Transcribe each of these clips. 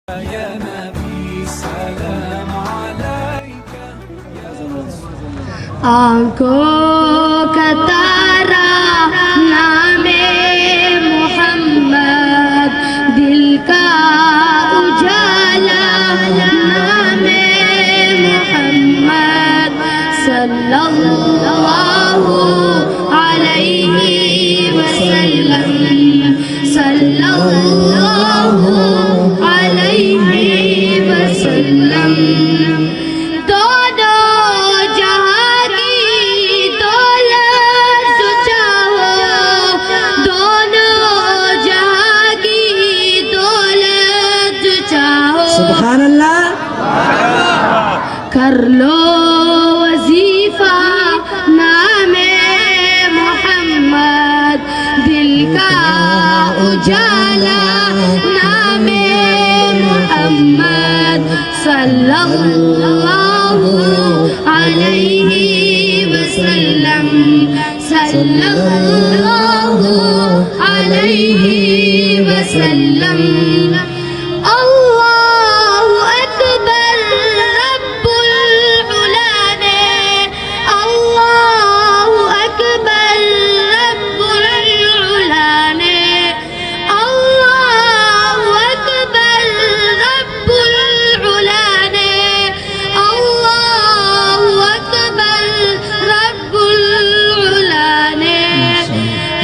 يا نبی سلام علیک آنکھوں کا تارا نام محمد، دل کا اجالا نام محمد، صلی اللہ علیہ وسلم، صلی اللہ علیہ وسلم۔ سبحان اللہ، کر لو وظیفہ نام محمد، دل کا اجالا نام محمد، صلی اللہ علیہ وسلم، صلی اللہ علیہ وسلم۔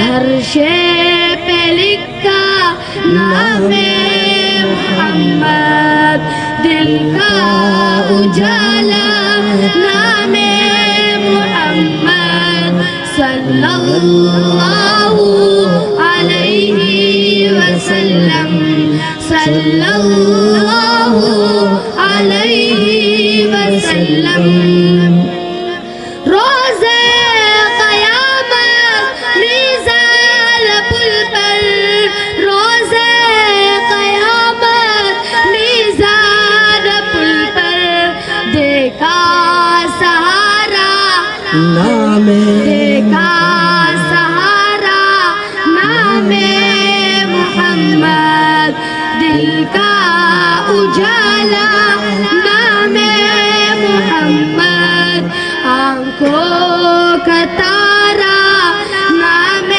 ہر شے پہ لکھا نام محمد، دل کا اجالا نام محمد، صلی اللہ علیہ وسلم، صلی اللہ علیہ وسلم۔ نام دیکھا سہارا نام محمد، دل کا اجالا نام محمد، آنکھوں کا تارا نام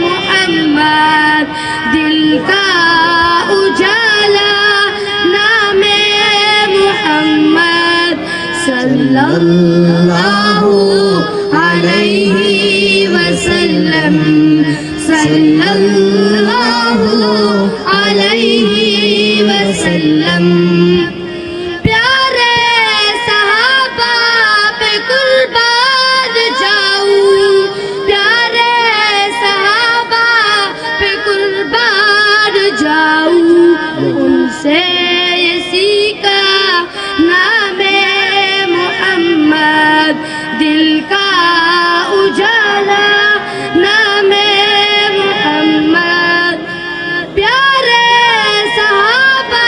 محمد، دل کا اجالا نام محمد، صلی اللہ علیہ وسلم، صلی اللہ علیہ وسلم۔ پیارے صحابہ پہ قربان جاؤں، پیارے صحابہ پہ قربان جاؤں، ان سے یہ سیکھا نام محمد، دل کا اجالا نام محمد۔ پیارے صحابہ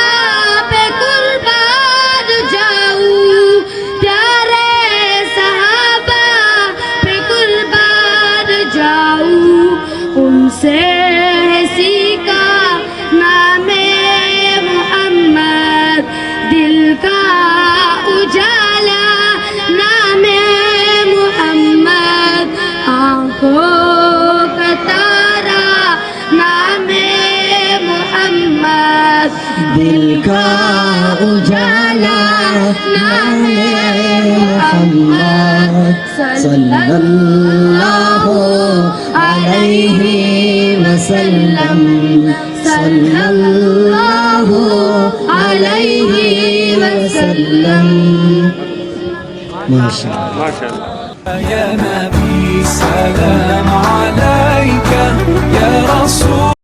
پہ قربان جاؤں، پیارے صحابہ پہ قربان جاؤں، ان سے سیکھا نام محمد، دل کا اجالا نام محمد، آنکھوں کا تارا نام محمد، دل کا اجالا نام محمد، صلی اللہ علیہ وسلم، صلی اللہ علیہ وسلم۔ ماشاء اللہ۔ یا نبی سلام علیک یا رسول